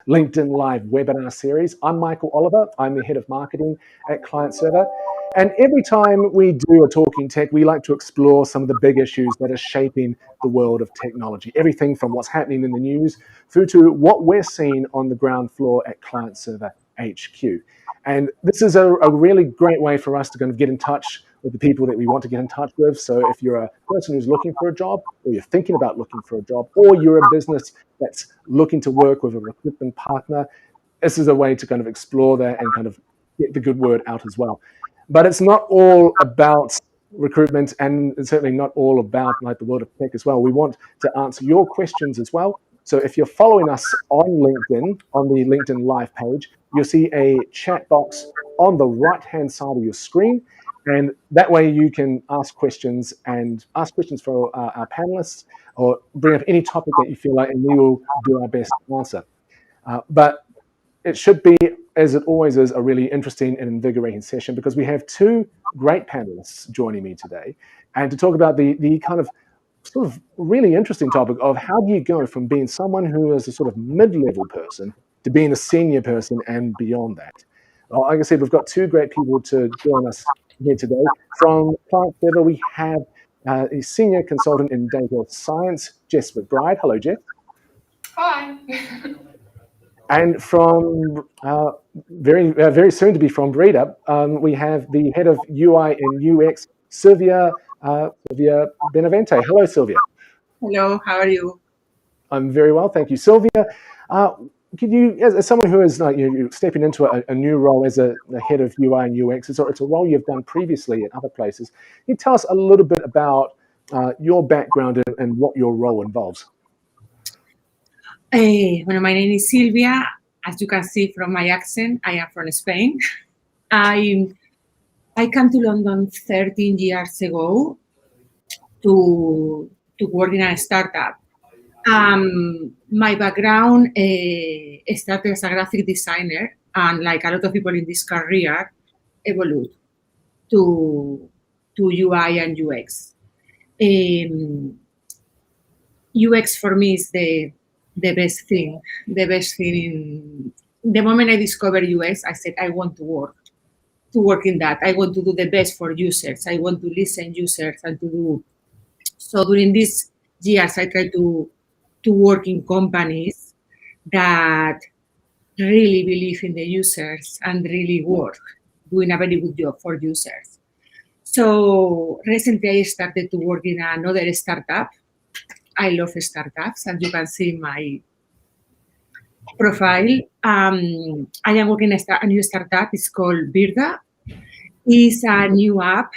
LinkedIn Live webinar series. I'm Michael Oliver. I'm the head of marketing at Client Server. And every time we do a Talking Tech, we like to explore some of the big issues that are shaping the world of technology. Everything from what's happening in the news through to what we're seeing on the ground floor at Client Server HQ. And this is a really great way for us to kind of get in touch with the people that we want to get in touch with. So if you're a person who's looking for a job, or you're thinking about looking for a job, or you're a business that's looking to work with a recruitment partner, this is a way to kind of explore that and kind of get the good word out as well. But it's not all about recruitment, and it's certainly not all about like the world of tech as well. We want to answer your questions as well. So if you're following us on LinkedIn, on the LinkedIn Live page, you'll see a chat box on the right-hand side of your screen. And that way you can ask questions for our panelists, or bring up any topic that you feel like, and we will do our best to answer. But it should be, as it always is, a really interesting and invigorating session, because we have two great panelists joining me today, and to talk about the kind of sort of really interesting topic of how do you go from being someone who is a sort of mid-level person to being a senior person and beyond that. Like I said, we've got two great people to join us here today. From Client Server, we have a senior consultant in data science, Jess McBride. Hello, Jess. Hi. And from very soon to be from Breeda, we have the head of UI and UX, Sylvia Benavente. Hello, Sylvia. Hello, how are you? I'm very well, thank you. Sylvia, could you, as someone who is you're stepping into a new role as the head of UI and UX, it's a role you've done previously at other places. Can you tell us a little bit about your background and what your role involves? Well, my name is Sylvia. As you can see from my accent, I am from Spain. I came to London 13 years ago to work in a startup. My background started as a graphic designer, and like a lot of people in this career, evolved to UI and UX. UX for me is the best thing. The best thing in the moment I discovered UX, I said I want to work in that. I want to do the best for users. I want to listen users and to do. So during these years, I tried to work in companies that really believe in the users and really work, doing a very good job for users. So recently I started to work in another startup. I love startups, and you can see my profile. I am working at a new startup. It's called Birda. It's a new app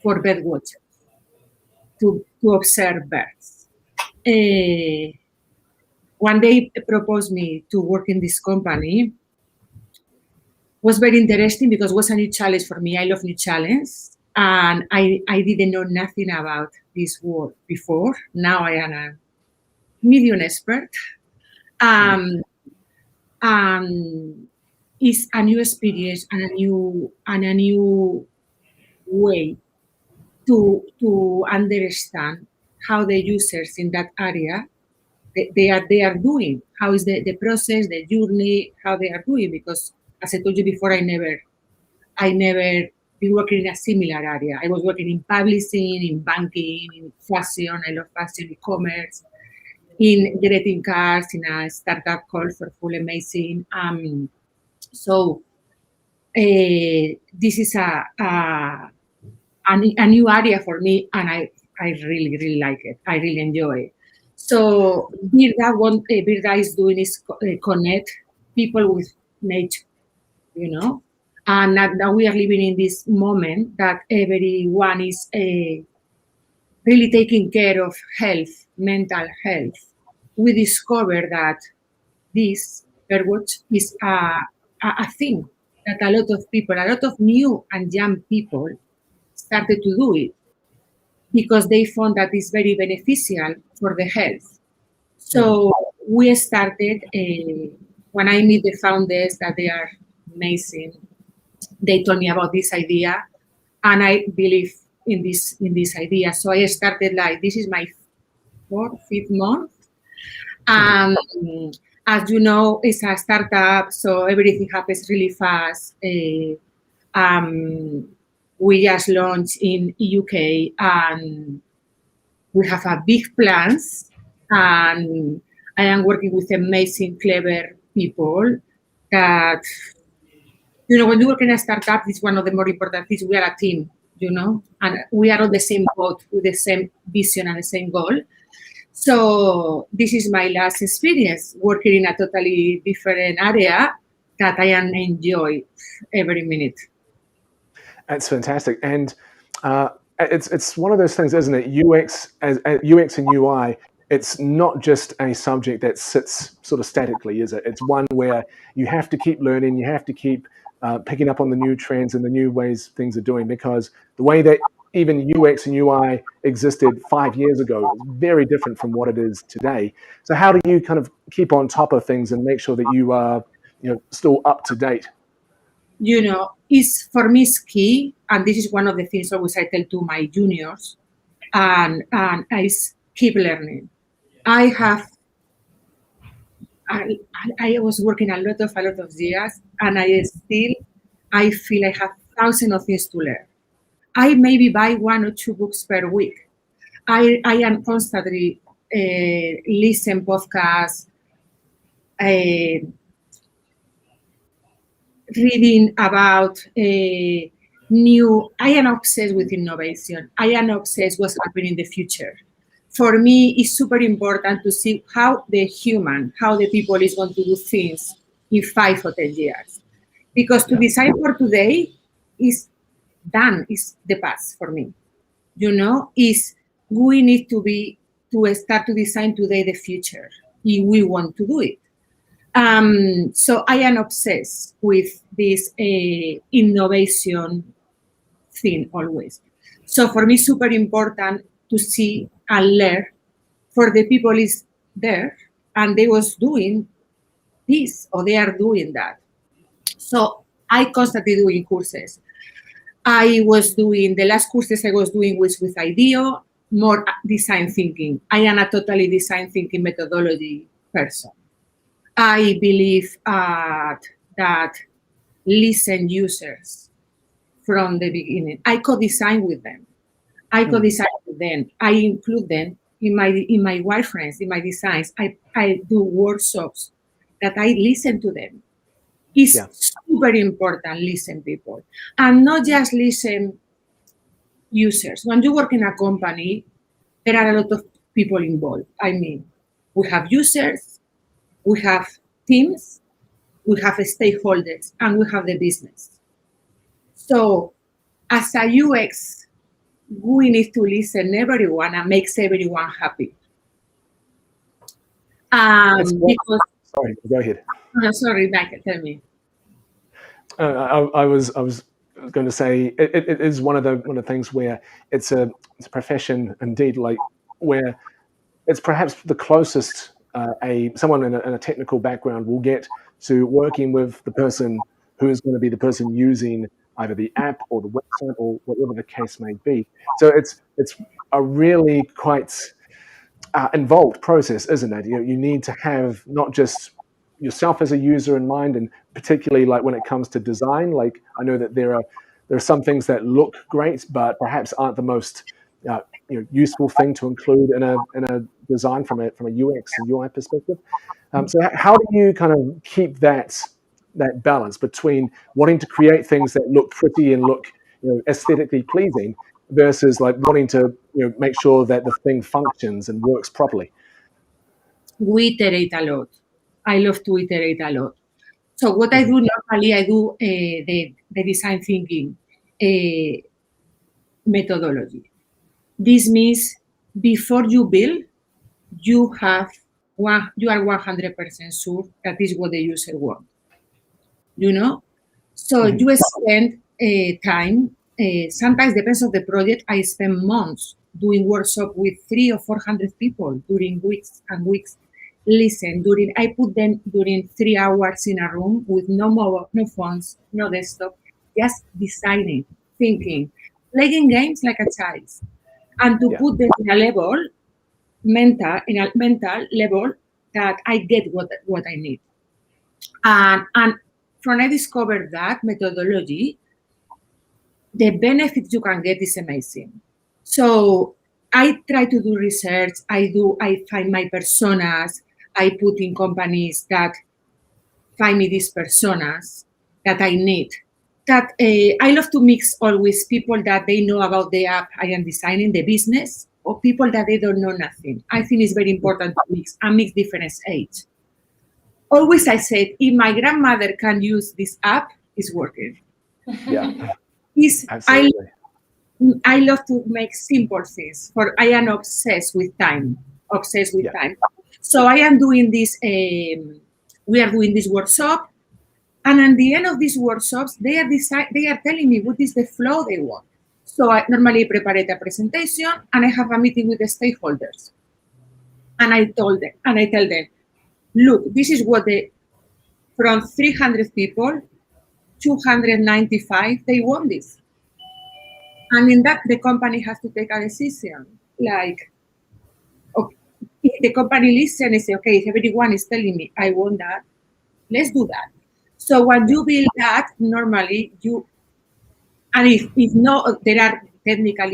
for bird watchers to observe birds. When they proposed me to work in this company, was very interesting because it was a new challenge for me. I love new challenges, and I didn't know nothing about this work before. Now I am a medium expert. It's a new experience and a new way to understand how the users in that area they are doing. How is the process, the journey, how they are doing? Because as I told you before, I never been working in a similar area. I was working in publishing, in banking, in fashion. I love fashion, e-commerce, in greeting cards, in a startup called for Full Amazing. So this is a new area for me, and I really, really like it. I really enjoy it. So Birda is doing is connect people with nature, And now we are living in this moment that everyone is really taking care of health, mental health. We discovered that this birdwatch is a thing that a lot of new and young people started to do it because they found that it's very beneficial for the health. So we started, when I meet the founders, that they are amazing, they told me about this idea, and I believe in this idea. So I started this is my fifth month. As you know, it's a startup, so everything happens really fast. We just launched in UK, and we have a big plans. And I am working with amazing, clever people that, when you work in a startup, it's one of the more important things. We are a team, and we are on the same boat with the same vision and the same goal. So this is my last experience working in a totally different area that I enjoy every minute. That's fantastic, and it's one of those things, isn't it? UX and UI. It's not just a subject that sits sort of statically, is it? It's one where you have to keep learning, you have to keep picking up on the new trends and the new ways things are doing, because the way that even UX and UI existed 5 years ago is very different from what it is today. So how do you kind of keep on top of things and make sure that you are, still up to date? Is for me is key, and this is one of the things always I tell to my juniors, and is keep learning. I was working a lot of years, and I feel I have thousands of things to learn. I maybe buy 1 or 2 books per week. I am constantly listen podcasts, reading about new. I am obsessed with innovation. I am obsessed with what's happening in the future. For me, it's super important to see how the people is going to do things in 5 or 10 years. Because to design for today is done, is the past for me. Is we need to start to design today the future if we want to do it. So I am obsessed with this innovation thing always. So for me, super important to see and learn for the people is there and they was doing this or they are doing that. So I constantly doing courses. I was doing, the last courses I was doing was with IDEO, more design thinking. I am a totally design thinking methodology person. I believe that listen users from the beginning. I co-design with them. I include them in my wireframes, in my designs. I do workshops that I listen to them. It's super important, listen people. And not just listen users. When you work in a company, there are a lot of people involved. I mean, we have users, we have teams, we have stakeholders, and we have the business. So as a UX, we need to listen to everyone and makes everyone happy. Because, sorry, go ahead. No, sorry, Michael, tell me. I was going to say it is one of the things where it's a profession indeed, like where it's perhaps the closest someone in a technical background will get to working with the person who is going to be the person using either the app or the website or whatever the case may be. So it's a really quite involved process, isn't it? You need to have not just yourself as a user in mind, and particularly like when it comes to design. Like I know that there are some things that look great, but perhaps aren't the most useful thing to include in a design from a UX and UI perspective. So how do you kind of keep that balance between wanting to create things that look pretty and look aesthetically pleasing versus like wanting to make sure that the thing functions and works properly? We iterate a lot. I love to iterate a lot. So what I do normally, I do the design thinking methodology. This means before you build, you are 100% sure that is what the user wants. So you spend time. Sometimes depends on the project. I spend months doing workshop with 300 or 400 people during weeks and weeks. I put them during 3 hours in a room with no mobile, no phones, no desktop, just designing, thinking, playing games like a child, and to put them in a mental level that I get what I need. And when I discovered that methodology, the benefits you can get is amazing. So I try to do research. I find my personas. I put in companies that find me these personas that I need. That I love to mix always people that they know about the app I am designing, the business, or people that they don't know nothing. I think it's very important to mix and mix different age. Always I said, if my grandmother can use this app, it's working. Yeah, Is absolutely. I love to make simple things. For I am obsessed with time. Obsessed with Yeah. time. So I am doing this. We are doing this workshop, and at the end of these workshops, they are telling me what is the flow they want. So I normally prepare a presentation, and I have a meeting with the stakeholders, and I tell them, look, this is what from 300 people, 295 they want this. And in that, the company has to take a decision. Like, okay, if the company listens and say, okay, if everyone is telling me I want that, let's do that. So when you build that, normally and if no, there are technical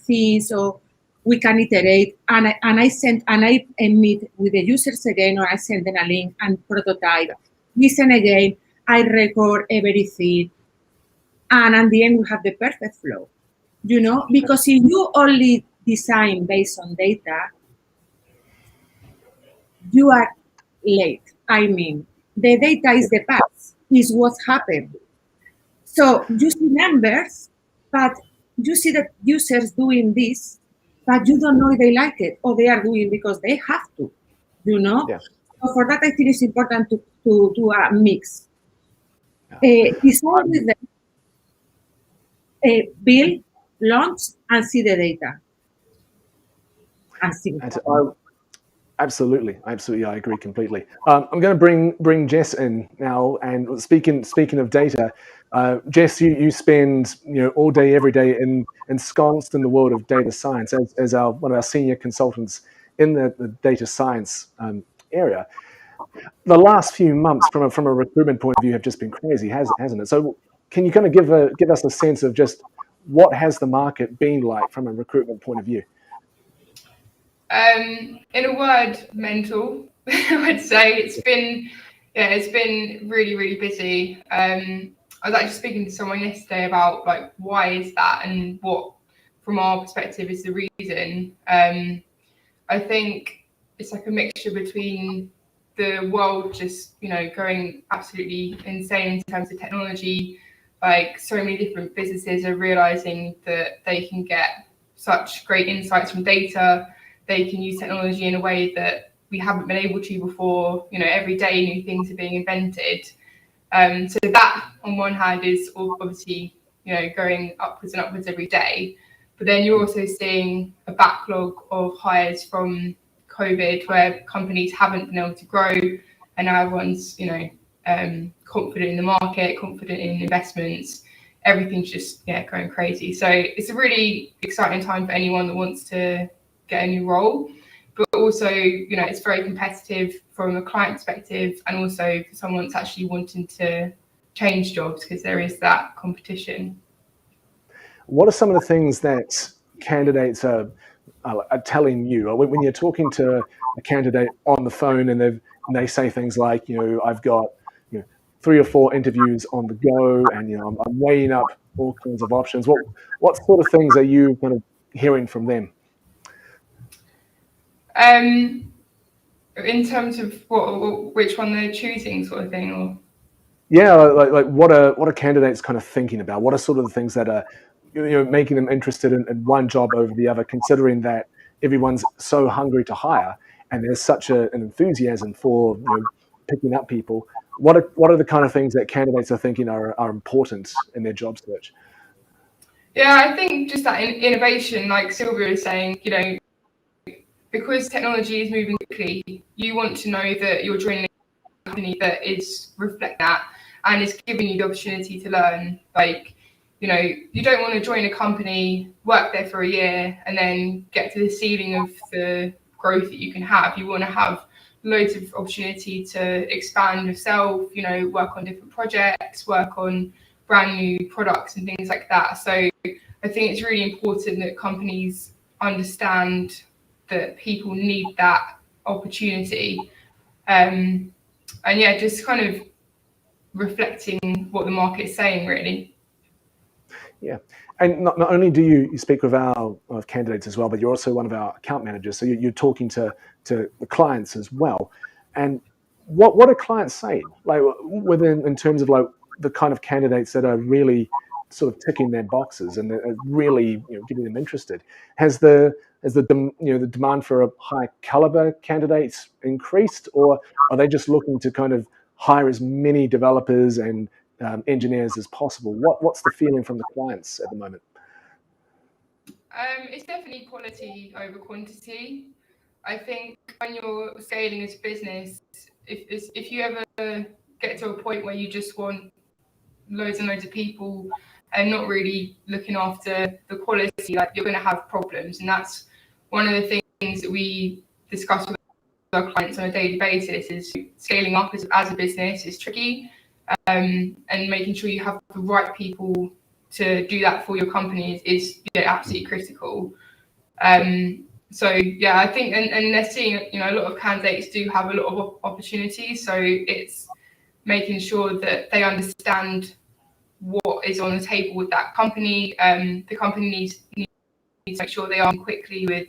things, or we can iterate. And I meet with the users again, or I send them a link and prototype. Listen again. I record everything, and at the end we have the perfect flow. Because if you only design based on data, you are late. I mean, the data is the past, is what's happened. So you see numbers, but you see that users doing this, but you don't know if they like it or they are doing because they have to, Yeah. So for that, I think it's important to do a mix. Design with them, build, launch, and see the data. And see what's happening. Absolutely, I agree completely. I'm going to bring Jess in now. And speaking of data, Jess, you spend all day, every day ensconced in the world of data science as one of our senior consultants in the data science area. The last few months, from a recruitment point of view, have just been crazy, hasn't it? So, can you kind of give us a sense of just what has the market been like from a recruitment point of view? In a word, mental. I would say it's been really, really busy. I was actually speaking to someone yesterday about like why is that and what, from our perspective, is the reason. I think it's like a mixture between the world just going absolutely insane in terms of technology. Like so many different businesses are realizing that they can get such great insights from data. They can use technology in a way that we haven't been able to before. Every day new things are being invented. So that on one hand is obviously going upwards and upwards every day. But then you're also seeing a backlog of hires from COVID where companies haven't been able to grow, and now everyone's confident in the market, confident in investments. Everything's just going crazy. So it's a really exciting time for anyone that wants to get a new role, but also it's very competitive from a client perspective, and also for someone that's actually wanting to change jobs, because there is that competition. What are some of the things that candidates are telling you when you're talking to a candidate on the phone and they say things like, I've got 3 or 4 interviews on the go, and I'm weighing up all kinds of options. What sort of things are you kind of hearing from them? In terms of which one they're choosing, sort of thing, or yeah, like what are candidates kind of thinking about? What are sort of the things that are making them interested in one job over the other, considering that everyone's so hungry to hire and there's such an enthusiasm for picking up people? What are the kind of things that candidates are thinking are important in their job search? Yeah, I think just that innovation, like Sylvia is saying, because technology is moving quickly, you want to know that you're joining a company that is reflect that and is giving you the opportunity to learn. Like, you don't want to join a company, work there for a year, and then get to the ceiling of the growth that you can have. You want to have loads of opportunity to expand yourself, you know, work on different projects, work on brand new products and things like that. So I think it's really important that companies understand that people need that opportunity. And yeah, just kind of reflecting what the market is saying, really. Yeah. And not only do you speak with our candidates as well, but you're also one of our account managers. So you're talking to the clients as well. And what are clients saying? Like within in terms of like the kind of candidates that are really sort of ticking their boxes and are really getting them interested. Has the the demand for a high caliber candidates increased, or are they just looking to kind of hire as many developers and engineers as possible? What's the feeling from the clients at the moment? It's definitely quality over quantity. I think when you're scaling as a business, if you ever get to a point where you just want loads and loads of people and not really looking after the quality, like you're going to have problems. And that's one of the things that we discuss with our clients on a daily basis is scaling up as a business is tricky, and making sure you have the right people to do that for your company is absolutely critical. So yeah, I think, and they're seeing, a lot of candidates do have a lot of opportunities. So it's making sure that they understand what is on the table with that company. The company needs to make sure they are quickly with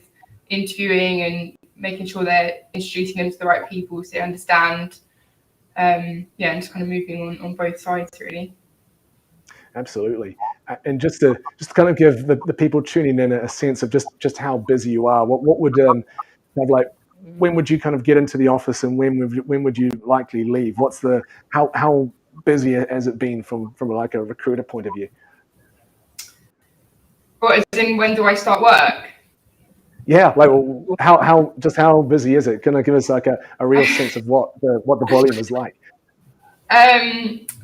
interviewing and making sure they're introducing them to the right people so they understand. And just kind of moving on both sides, really. Absolutely. And just to kind of give the people tuning in a sense of just how busy you are, what would kind of like, when would you kind of get into the office and when would you likely leave? What's the how busy has it been from like a recruiter point of view? What, as in when do I start work? Yeah, like how busy is it? Can I give us like a real sense of what the volume is like?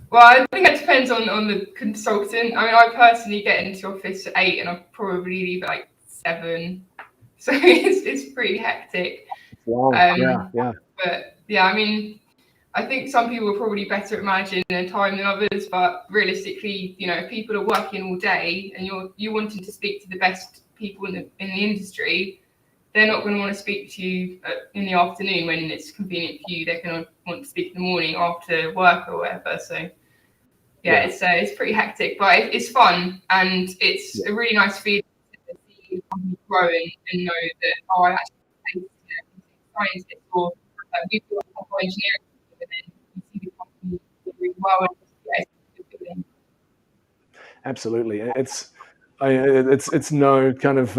Well, I think it depends on the consultant. I mean, I personally get into the office at 8 and I probably leave at like 7. So it's pretty hectic. Wow. Yeah. But yeah, I mean, I think some people are probably better at managing their time than others, but realistically, if people are working all day and you're wanting to speak to the best people in the industry, they're not going to want to speak to you in the afternoon when it's convenient for you. They're going to want to speak in the morning after work or whatever. So yeah. It's pretty hectic, but it's fun and it's a really nice feeling to see companies grow and know that I actually scientists or you do engineering and then you see the company doing well and it's feeling. Absolutely. It's no kind of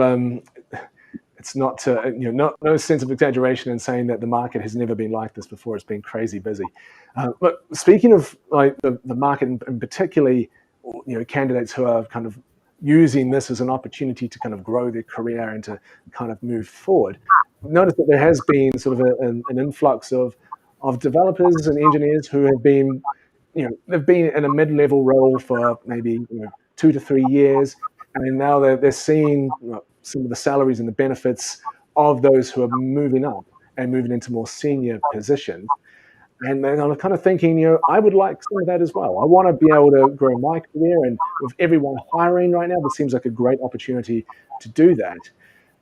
it's not no sense of exaggeration in saying that the market has never been like this before. It's been crazy busy. But speaking of like the market and particularly candidates who are kind of using this as an opportunity to kind of grow their career and to kind of move forward, notice that there has been sort of an influx of developers and engineers who have been they've been in a mid-level role for maybe 2 to 3 years, and now they're seeing some of the salaries and the benefits of those who are moving up and moving into more senior positions. And then I'm kind of thinking, I would like some of that as well. I want to be able to grow my career, and with everyone hiring right now, this seems like a great opportunity to do that.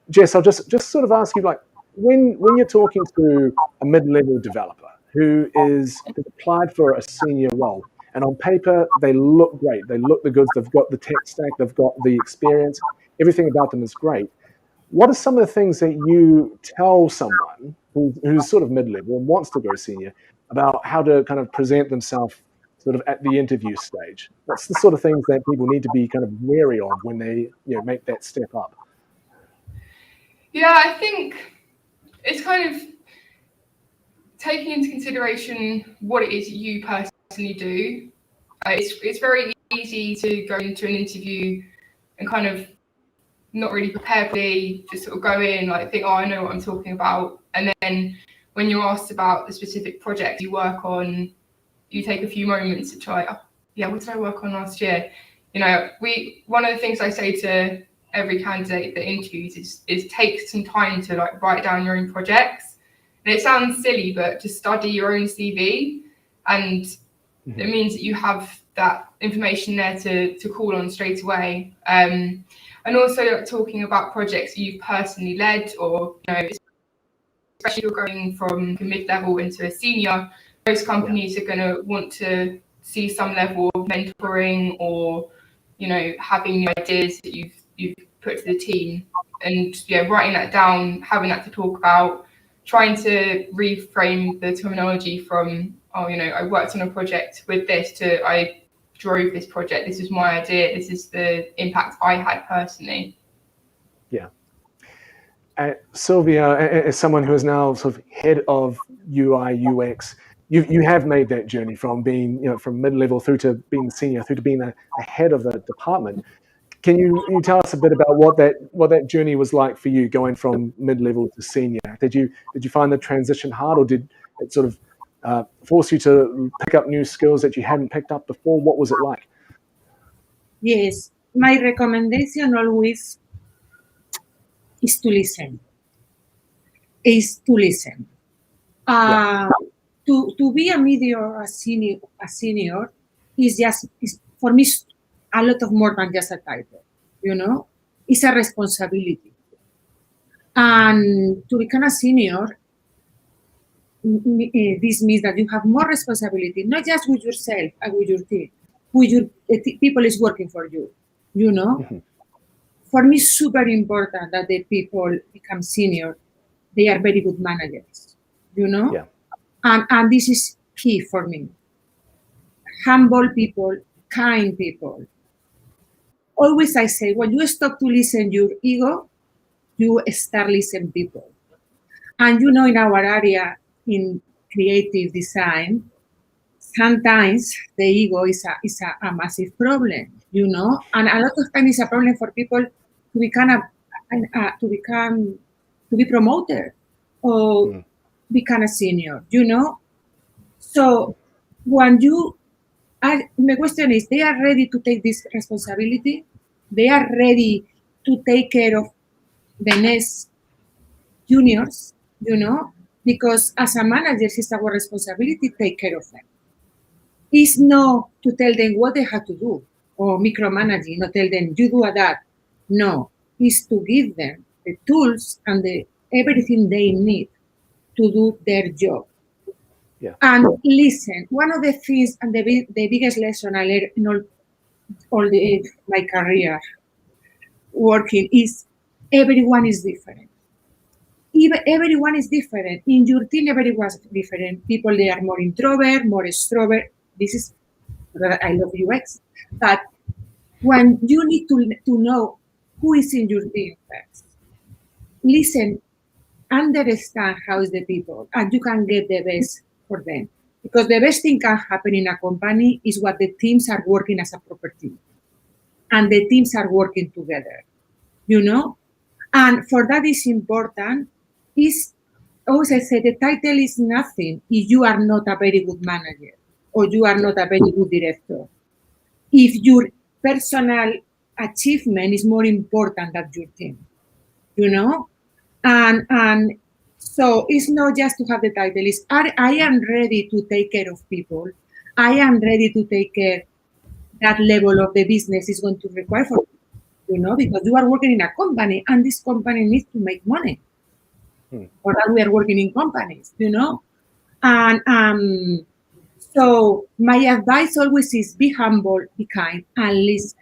Jess, I'll just sort of ask you, like, when you're talking to a mid-level developer who has applied for a senior role, and on paper they look great, they look the goods, they've got the tech stack, they've got the experience, everything about them is great. What are some of the things that you tell someone who's sort of mid-level and wants to go senior about how to kind of present themselves sort of at the interview stage? What's the sort of things that people need to be kind of wary of when they make that step up? Yeah, I think it's kind of taking into consideration what it is you personally do. It's very easy to go into an interview and kind of not really prepare properly, just sort of go in, like think, oh, I know what I'm talking about. And then when you're asked about the specific project you work on, you take a few moments to try, oh, yeah, what did I work on last year? One of the things I say to every candidate that interviews is take some time to like write down your own projects. And it sounds silly, but to study your own CV, and it means that you have that information there to call on straight away. And also talking about projects you've personally led, or especially if you're going from a mid-level into a senior, most companies are going to want to see some level of mentoring, or having new ideas that you've put to the team, and writing that down, having that to talk about, trying to reframe the terminology from I worked on a project with this to I drove this project, this is my idea, this is the impact I had personally. Yeah. Sylvia, as someone who is now sort of head of UI UX, you have made that journey from being from mid-level through to being senior, through to being a head of the department. Can you tell us a bit about what that journey was like for you, going from mid-level to senior? Did you find the transition hard, or did it sort of force you to pick up new skills that you hadn't picked up before? What was it like? Yes, my recommendation always is to listen. To be a mid or a senior is for me a lot of more than just a title. It's a responsibility. And to become a senior, this means that you have more responsibility, not just with yourself and with your team, with your people is working for you. For me, it's super important that the people become senior. They are very good managers, Yeah. And this is key for me. Humble people, kind people. Always I say, when you stop to listen your ego, you start listening people. And in our area in creative design, sometimes the ego is a massive problem, and a lot of times it's a problem for people to be promoted or become a senior, So when my question is, they are ready to take this responsibility. They are ready to take care of the next juniors, because as a manager, it's our responsibility to take care of them. It's not to tell them what they have to do or micromanaging, not tell them you do that. No, it's to give them the tools and everything they need to do their job. Yeah. And listen, one of the things and the biggest lesson I learned in all my career working is everyone is different. Everyone is different. In your team, everyone is different. People, they are more introvert, more extrovert. This is, I love UX. But when you need to know who is in your team first, listen, understand how is the people, and you can get the best for them. Because the best thing can happen in a company is what the teams are working as a proper team. And the teams are working together, And for that is important, always I say, the title is nothing if you are not a very good manager or you are not a very good director. If your personal achievement is more important than your team, And so it's not just to have the title. It's I am ready to take care of people. I am ready to take care that level of the business is going to require for because you are working in a company and this company needs to make money. Or that we are working in companies, And so my advice always is be humble, be kind, and listen.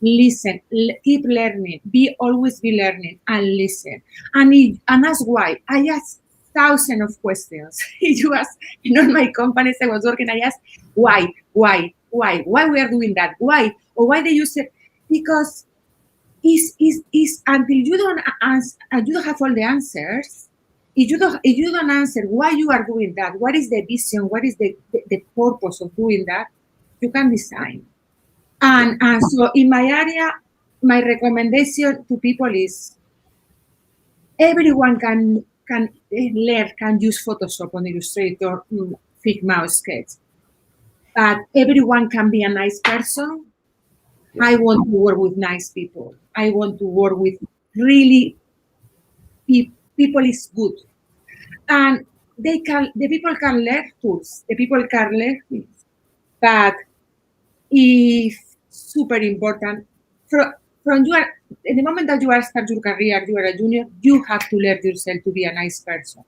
Listen, keep learning, always be learning and listen. And ask why. I ask thousands of questions. You ask, my companies I was working, I asked why we are doing that, why, or why they use it, because is until you don't answer, you don't have all the answers. If you don't answer why you are doing that, what is the vision, what is the purpose of doing that, you can design. And so in my area, my recommendation to people is everyone can learn, can use Photoshop on Illustrator, Figma, or Sketch. But everyone can be a nice person. Yeah. I want to work with nice people. I want to work with really people is good. And the people can learn tools, the people can learn things, but if super important from you are in the moment that you are start your career, you are a junior, you have to learn yourself to be a nice person,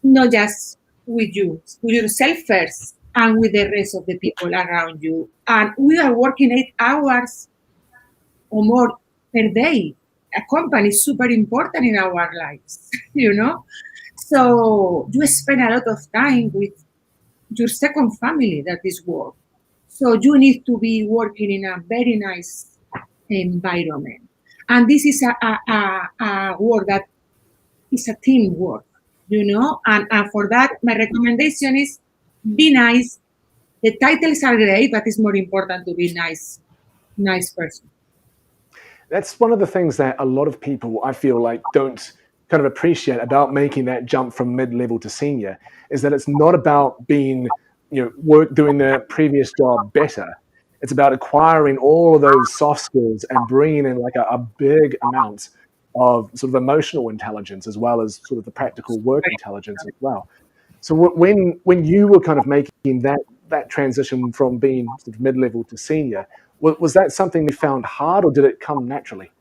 not just with yourself first and with the rest of the people around you. And we are working 8 hours or more per day. A company is super important in our lives, So you spend a lot of time with your second family, that is work. So you need to be working in a very nice environment. And this is a work that is a teamwork, and for that, my recommendation is be nice. The titles are great, but it's more important to be nice person. That's one of the things that a lot of people, I feel like, don't kind of appreciate about making that jump from mid-level to senior, is that it's not about being, doing the previous job better. It's about acquiring all of those soft skills and bringing in like a big amount of sort of emotional intelligence as well as sort of the practical work intelligence as well. So when you were kind of making that transition from being sort of mid-level to senior, was that something you found hard, or did it come naturally?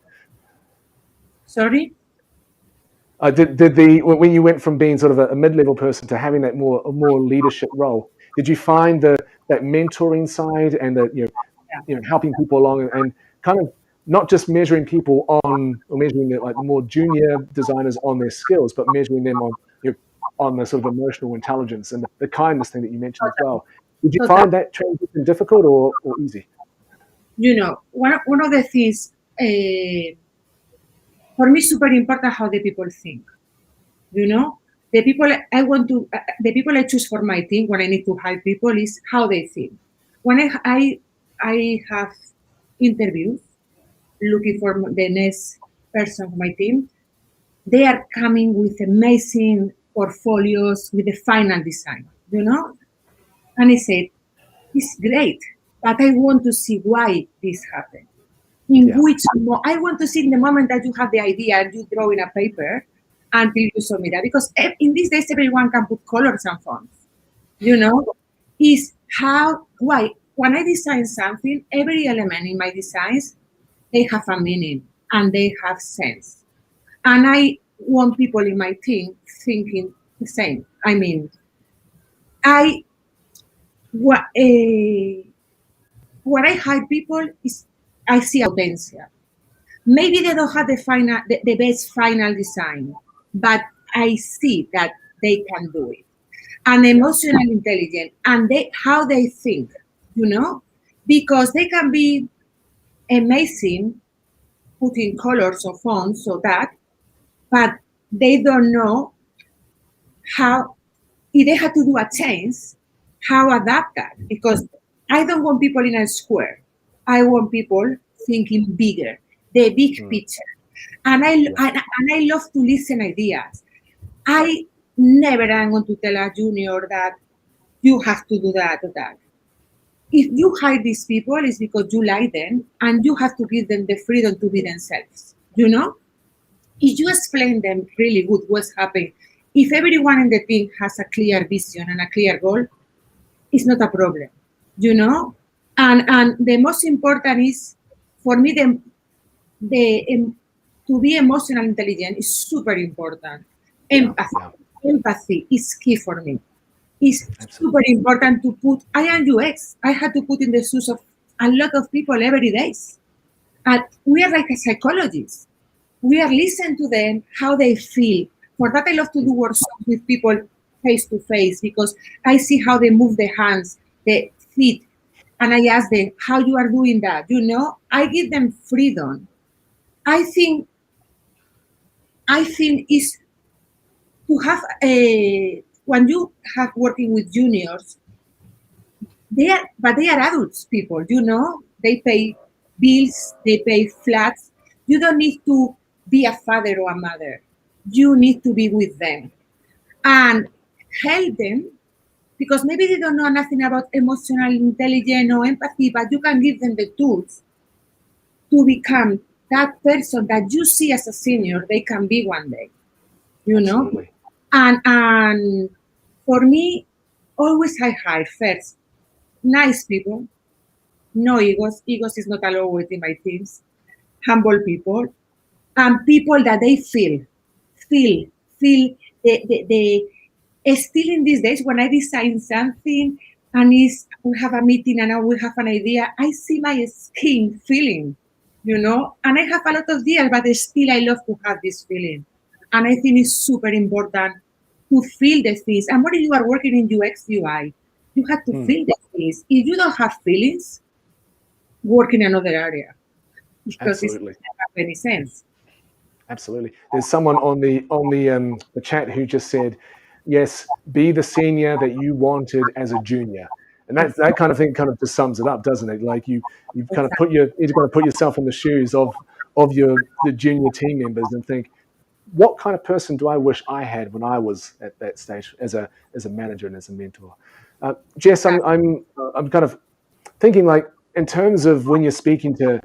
Sorry? When you went from being sort of a mid-level person to having that more leadership role, did you find that mentoring side and that helping people along and kind of not just measuring people on, or measuring like more junior designers on their skills, but measuring them on the sort of emotional intelligence and the kindness thing that you mentioned as well? Did you find that transition difficult or easy? One of the things for me super important how the people think. The people I choose for my team when I need to hire people is how they think. When I have interviews looking for the next person for my team, they are coming with amazing portfolios with the final design, and I said, it's great, but I want to see why this happened. I want to see in the moment that you have the idea and you draw in a paper until you submit that. Because in these days, everyone can put colors and fonts. Is why when I design something, every element in my designs, they have a meaning and they have sense. And I want people in my team thinking the same. I mean, when I hire people is I see potential. Maybe they don't have the best final design, but I see that they can do it. And emotional intelligence and how they think, because they can be amazing putting colors or fonts or that, but they don't know how, if they have to do a change, how adapt that. Because I don't want people in a square. I want people thinking bigger, the big picture. And I love to listen ideas. I never am going to tell a junior that you have to do that or that. If you hire these people, it's because you like them and you have to give them the freedom to be themselves. If you explain them really good what's happening, if everyone in the team has a clear vision and a clear goal, it's not a problem. And the most important is for me to be emotional intelligent is super important. Empathy is key for me. It's super important to put. I am UX. I had to put in the shoes of a lot of people every day. And we are like a psychologist. We are listening to them, how they feel. For that, I love to do workshops with people face to face because I see how they move their hands, their feet, and I ask them how you are doing that. I give them freedom. I think is to have when you have working with juniors, they are adults people, they pay bills, they pay flats. You don't need to be a father or a mother. You need to be with them and help them because maybe they don't know nothing about emotional intelligence or empathy, but you can give them the tools to become that person that you see as a senior they can be one day, Absolutely. And for me, always I hire first nice people, no egos. Egos is not allowed within my teams. Humble people, and people that they feel, feel still in these days when I design something and we have a meeting and now we have an idea, I see my skin feeling, and I have a lot of ideas, but still I love to have this feeling. And I think it's super important to feel the things. And when you are working in UX, UI, you have to feel the things. If you don't have feelings, work in another area because it doesn't have any sense. Absolutely. There's someone on the chat who just said, "Yes, be the senior that you wanted as a junior," and that kind of thing kind of just sums it up, doesn't it? Like you kind of you've got to put yourself in the shoes of the junior team members and think, what kind of person do I wish I had when I was at that stage as a manager and as a mentor? Jess, I'm kind of thinking, like, in terms of when you're speaking to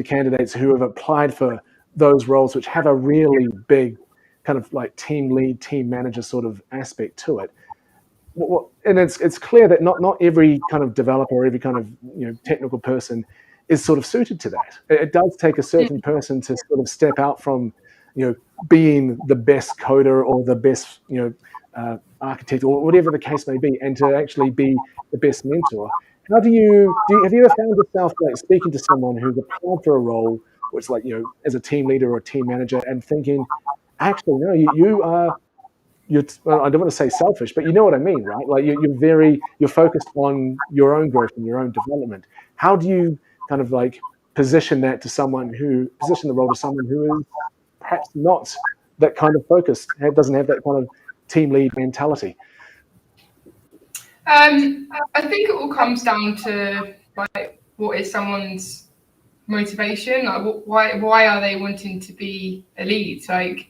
candidates who have applied for those roles which have a really big kind of like team lead, team manager sort of aspect to it. And it's clear that not every kind of developer or every kind of technical person is sort of suited to that. It does take a certain person to sort of step out from being the best coder or the best architect or whatever the case may be, and to actually be the best mentor. How have you ever found yourself like speaking to someone who's applied for a role which, like, as a team leader or a team manager, and thinking, actually, no, well, I don't want to say selfish, but you know what I mean, right? Like you're focused on your own growth and your own development. How do you kind of like position the role to someone who is perhaps not that kind of focused, doesn't have that kind of team lead mentality? I think it all comes down to like what is someone's motivation, like why are they wanting to be a lead? Like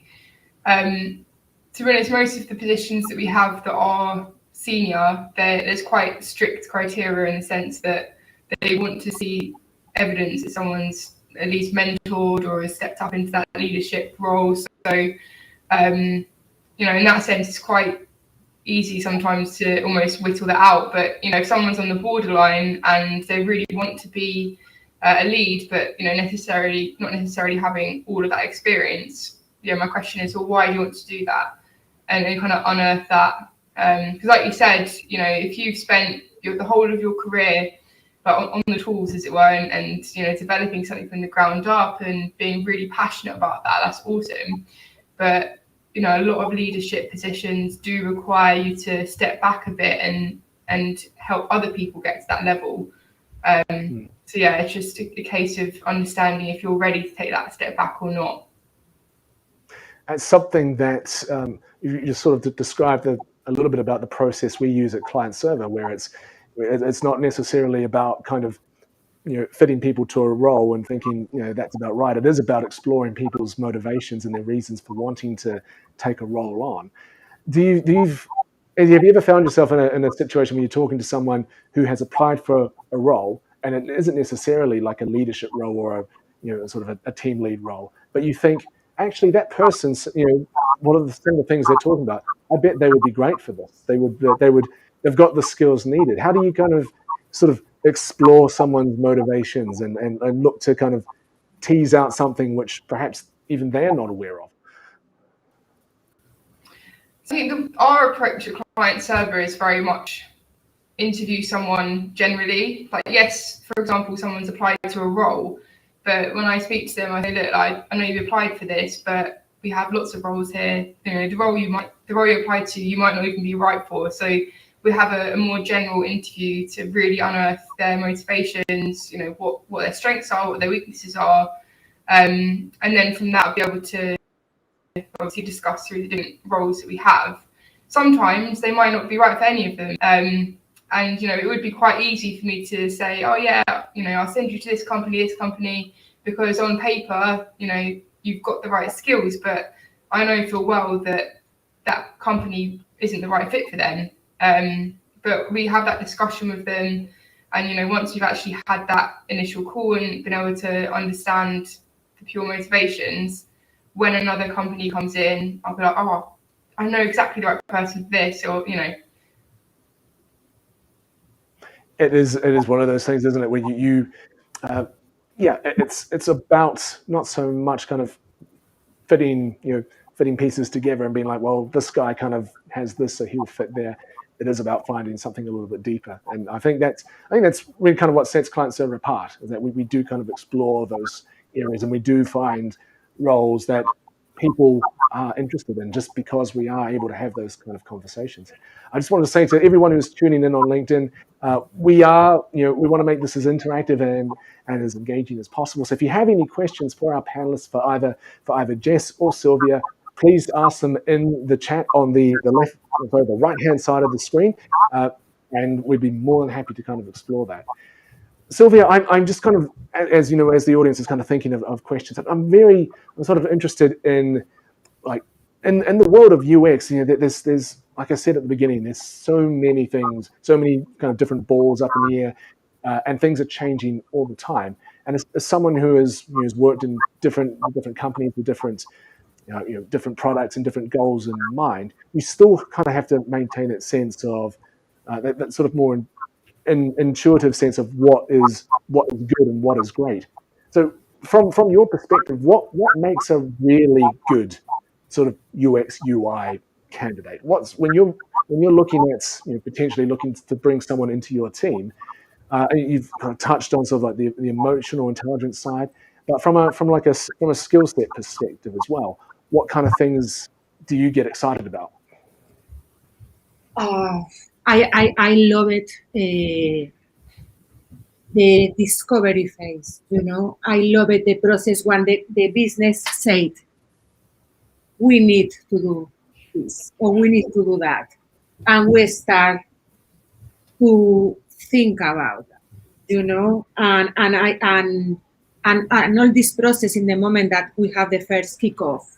to be honest, most of the positions that we have that are senior, there's quite strict criteria in the sense that they want to see evidence that someone's at least mentored or has stepped up into that leadership role. So in that sense, it's quite easy sometimes to almost whittle that out. But if someone's on the borderline and they really want to be a lead, but not necessarily having all of that experience, my question is, well, why do you want to do that? And then kind of unearth that, because like you said, if you've spent the whole of your career on the tools, as it were, and developing something from the ground up and being really passionate about that, that's awesome. But a lot of leadership positions do require you to step back a bit and help other people get to that level. So yeah, it's just a case of understanding if you're ready to take that step back or not. It's something that you sort of described a little bit about the process we use at client server, where it's not necessarily about kind of fitting people to a role and thinking that's about right. It is about exploring people's motivations and their reasons for wanting to take a role on. Have you ever found yourself in a situation where you're talking to someone who has applied for a role, and it isn't necessarily like a leadership role or sort of a team lead role, but you think, actually, that person's one of the similar things they're talking about, I bet they would be great for this. They've got the skills needed. How do you kind of sort of explore someone's motivations and look to kind of tease out something which perhaps even they're not aware of? I think our approach at client server is very much interview someone generally. Like, yes, for example, someone's applied to a role, but when I speak to them, I say, look, I know you've applied for this, but we have lots of roles here. The role you applied to, you might not even be right for. So we have a more general interview to really unearth their motivations, what their strengths are, what their weaknesses are. And then from that, I'll be able to obviously discuss through the different roles that we have. Sometimes they might not be right for any of them. And, it would be quite easy for me to say, oh yeah, I'll send you to this company, because on paper, you've got the right skills, but I know full well that company isn't the right fit for them. But we have that discussion with them, and once you've actually had that initial call and been able to understand the pure motivations, when another company comes in, I'll be like, oh, I know exactly the right person for this, or It is one of those things, isn't it, where it's about not so much kind of fitting pieces together and being like, well, this guy kind of has this, so he'll fit there. It is about finding something a little bit deeper, and I think that's really kind of what sets client server apart, is that we do kind of explore those areas, and we do find roles that people are interested in, just because we are able to have those kind of conversations. I just wanted to say to everyone who's tuning in on LinkedIn, we want to make this as interactive and as engaging as possible. So if you have any questions for our panelists, for either Jess or Sylvia, please ask them in the chat on the right-hand side of the screen, and we'd be more than happy to kind of explore that. Sylvia, I'm just kind of, as you know, as the audience is kind of thinking of questions, I'm sort of interested in, like, in the world of UX. There's like I said at the beginning, there's so many things, so many kind of different balls up in the air, and things are changing all the time. And as someone who has worked in different companies with different different products and different goals in mind, you still kind of have to maintain that sense of that sort of more intuitive sense of what is good and what is great. So from your perspective, what makes a really good sort of UX UI candidate? When you're looking at potentially looking to bring someone into your team, you've kind of touched on sort of like the emotional intelligence side, but from a skill set perspective as well, what kind of things do you get excited about? I love it. The discovery phase, I love it. The process when the business said, we need to do this or we need to do that, and we start to think about that, and all this process in the moment that we have the first kickoff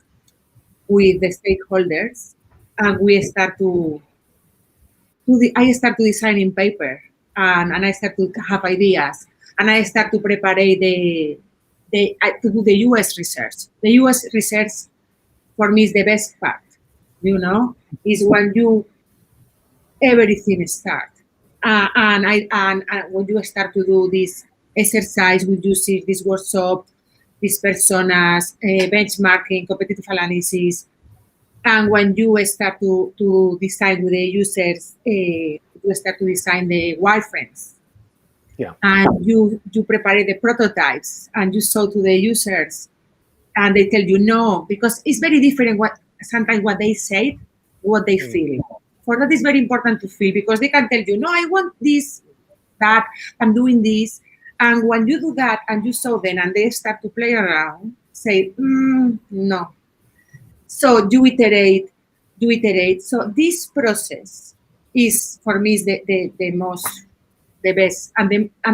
with the stakeholders, and we start I start to design in paper, and I start to have ideas, and I start to prepare to do the US research. The US research for me is the best part, is when everything starts. And when you start to do this exercise, we do see this workshop, these personas, benchmarking, competitive analysis, and when you start to design with the users, you start to design the wireframes. Yeah. And you prepare the prototypes and you show to the users, and they tell you no, because it's very different sometimes what they say, what they feel. For that, it's very important to feel, because they can tell you, no, I want this, that, I'm doing this. And when you do that and you show them and they start to play around, say, no. So you iterate. So this process is, for me, is the best and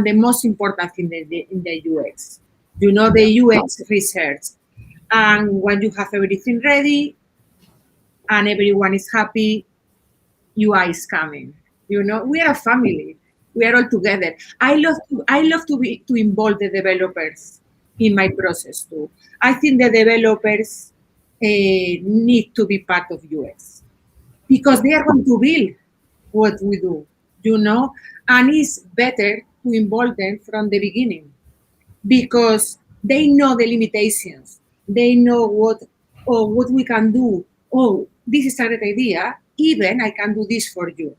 the most important in the UX. The UX research. And when you have everything ready and everyone is happy, UI is coming. We are a family. We are all together. I love to involve the developers in my process too. I think the developers need to be part of UX, because they are going to build what we do, and it's better to involve them from the beginning, because they know the limitations. They know what we can do. Oh, this is a great idea. Even I can do this for you,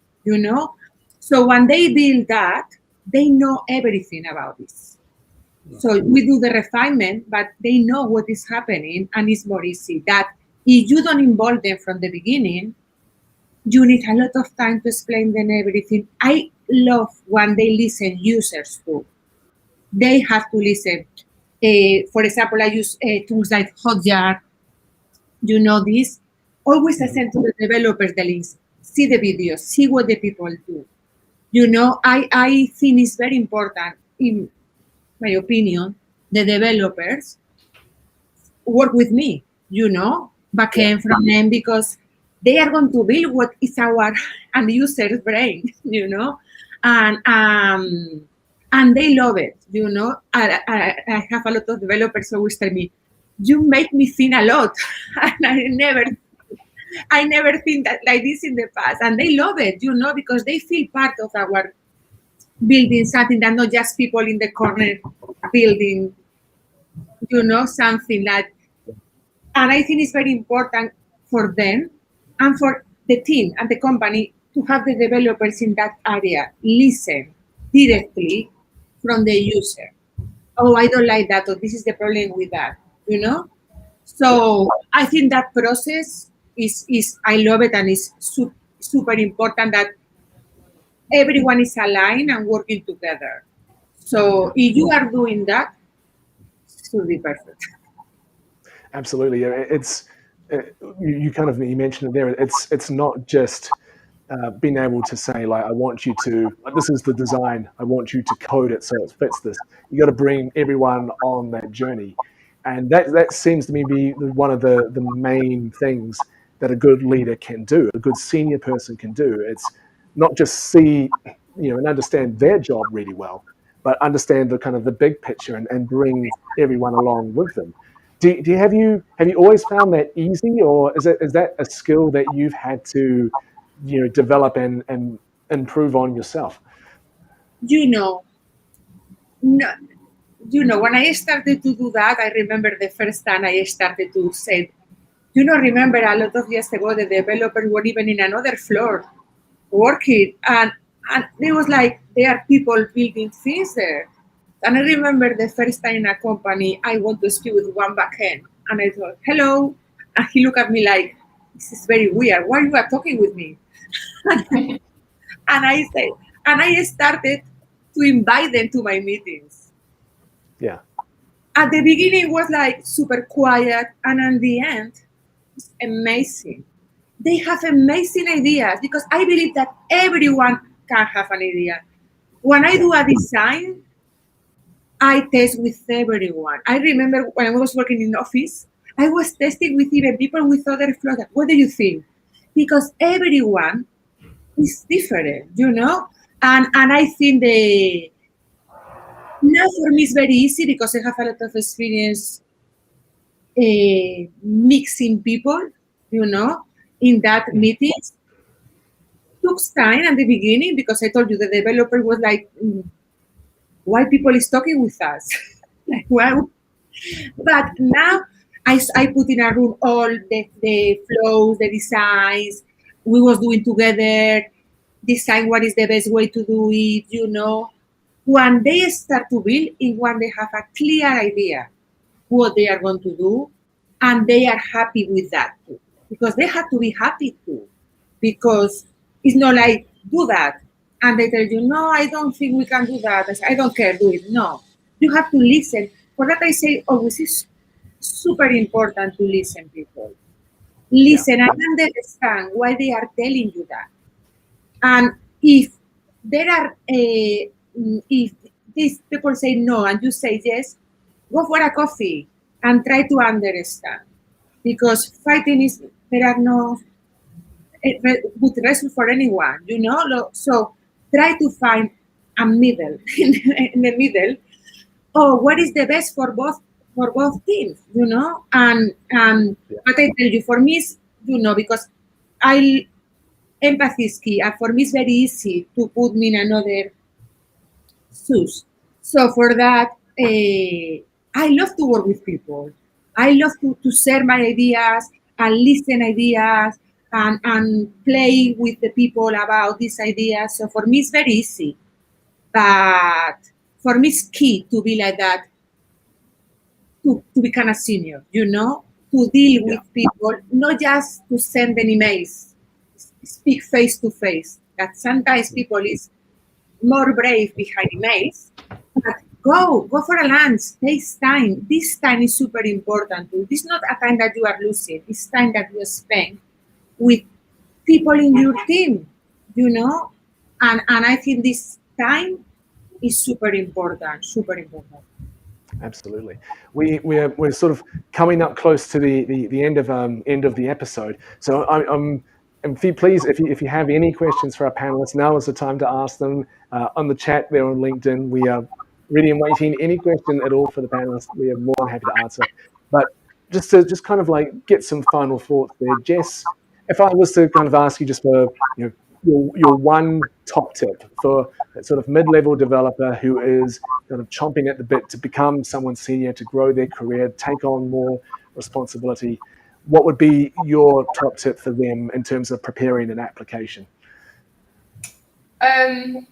So when they build that, they know everything about this. So we do the refinement, but they know what is happening, and it's more easy. That if you don't involve them from the beginning, you need a lot of time to explain them everything. I love when they listen users too. They have to listen. For example, I use tools like Hotjar. This. Always I send to the developers the links. See the videos. See what the people do. I think it's very important, in my opinion, the developers work with me, backend, from them, because they are going to build what is our and user's brain, and they love it, I have a lot of developers always tell me, you make me think a lot, and I never I never think that like this in the past, and they love it, because they feel part of our building something that not just people in the corner building, something that, and I think it's very important for them and for the team and the company to have the developers in that area listen directly from the user. Oh, I don't like that, or this is the problem with that, So I think that process is I love it, and it's super important that everyone is aligned and working together. So if you are doing that, it should be perfect. Absolutely. It's you mentioned it there. It's not just being able to say, like, I want you to, this is the design, I want you to code it so it fits this. You got to bring everyone on that journey, and that seems to me be one of the main things that a good leader can do, a good senior person can do. It's not just see, and understand their job really well, but understand the kind of the big picture, and bring everyone along with them. Have you always found that easy, or is that a skill that you've had to develop and improve on yourself? You know, no, when I started to do that, I remember the first time I started to say, remember a lot of years ago, the developers were even in another floor working, and it was like there are people building things there. And I remember the first time in a company, I want to speak with one backend, and I thought, hello, and he looked at me like, this is very weird. Why you are talking with me? And I said, and I started to invite them to my meetings. Yeah. At the beginning, it was like super quiet, and at the end, it's amazing. They have amazing ideas, because I believe that everyone can have an idea. When I do a design, I test with everyone. I remember when I was working in office, I was testing with even people with other flaws. What do you think? Because everyone is different, And I think now for me it's very easy, because I have a lot of experience mixing people, in that meetings. Took time at the beginning, because I told you the developer was like, why people is talking with us? Like, why? But now I put in a room all the flows, the designs we was doing together, design what is the best way to do it. When they start to build, is when they have a clear idea what they are going to do, and they are happy with that too. Because they have to be happy too. Because it's not like, do that, and they tell you, no, I don't think we can do that. I say, I don't care, do it. No. You have to listen. For that I say always, it's super important to listen, people. Listen and understand why they are telling you that. And if there are, if these people say no and you say yes, go for a coffee and try to understand. Because fighting is, there are no good result for anyone, So try to find a middle, in the middle. Oh, what is the best for both teams, And what I tell you, for me, is, because I empathy is key, and for me, it's very easy to put me in another shoes. So for that, I love to work with people. I love to share my ideas and listen ideas, and play with the people about these ideas. So for me, it's very easy. But for me, it's key to be like that, to become a senior, to deal with people, not just to send them emails, speak face to face. That sometimes people is more brave behind emails. But go for a lunch, takes time. This time is super important too. This is not a time that you are losing. It's time that you spend with people in your team, And I think this time is super important, super important. Absolutely. We're sort of coming up close to the end of the episode. So please, if you have any questions for our panelists, now is the time to ask them on the chat there on LinkedIn. We are ready and waiting. Any question at all for the panelists, we are more than happy to answer. But just kind of like get some final thoughts there, Jess. if I was to kind of ask you just for your one top tip for that sort of mid-level developer who is kind of chomping at the bit to become someone senior, to grow their career, take on more responsibility, what would be your top tip for them in terms of preparing an application? I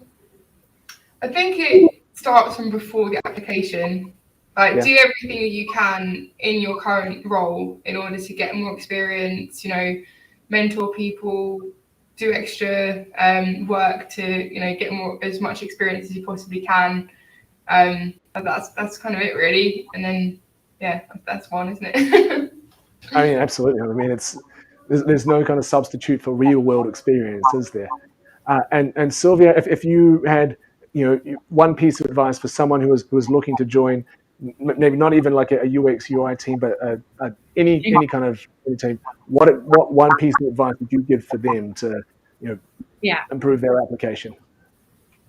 think it starts from before the application. Like, do everything that you can in your current role in order to get more experience, mentor people, do extra work to, get as much experience as you possibly can. And that's kind of it, really. And then, that's one, isn't it? I mean, absolutely. I mean, there's no kind of substitute for real world experience, is there? And Sylvia, if you had one piece of advice for someone who was looking to join, maybe not even like a UX UI team, but any kind of team, what one piece of advice would you give for them to improve their application?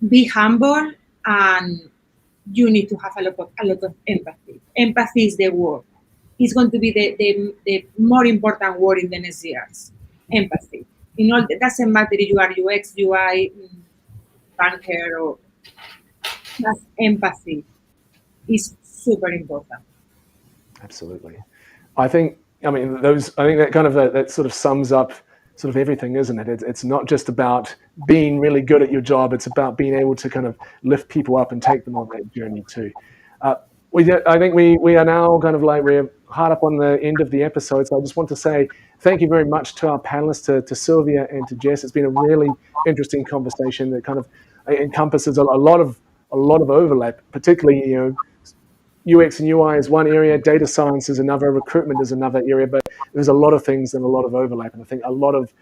Be humble, and you need to have a lot of empathy. Empathy is the word. It's going to be the more important word in the next years. Empathy. It doesn't matter if you are UX, UI, banker, or just empathy is super important. Absolutely. I think that kind of that sort of sums up sort of everything, isn't it? It's not just about being really good at your job. It's about being able to kind of lift people up and take them on that journey too. I think we are now kind of like we're hard up on the end of the episode. So I just want to say thank you very much to our panelists, to Sylvia and to Jess. It's been a really interesting conversation that kind of encompasses a lot of overlap, particularly UX and UI is one area, data science is another, recruitment is another area, but there's a lot of things and a lot of overlap. And I think a lot of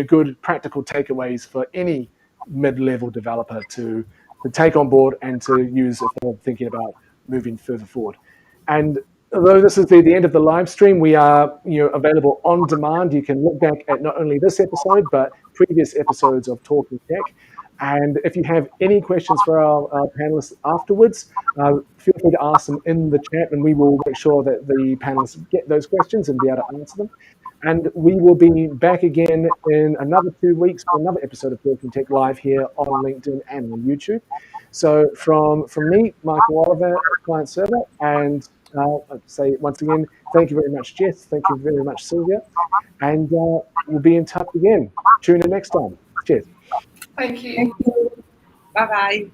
good practical takeaways for any mid-level developer to take on board and to use if they're thinking about moving further forward. And although this is the end of the live stream, we are available on demand. You can look back at not only this episode, but previous episodes of Talking Tech. And if you have any questions for our panelists afterwards, feel free to ask them in the chat, and we will make sure that the panelists get those questions and be able to answer them. And we will be back again in another 2 weeks for another episode of Talking Tech Live here on LinkedIn and on YouTube. So from me, Michael Oliver, client server, and I'd say once again, thank you very much, Jess. Thank you very much, Sylvia. And we'll be in touch again. Tune in next time. Cheers. Thank you. Thank you. Bye-bye.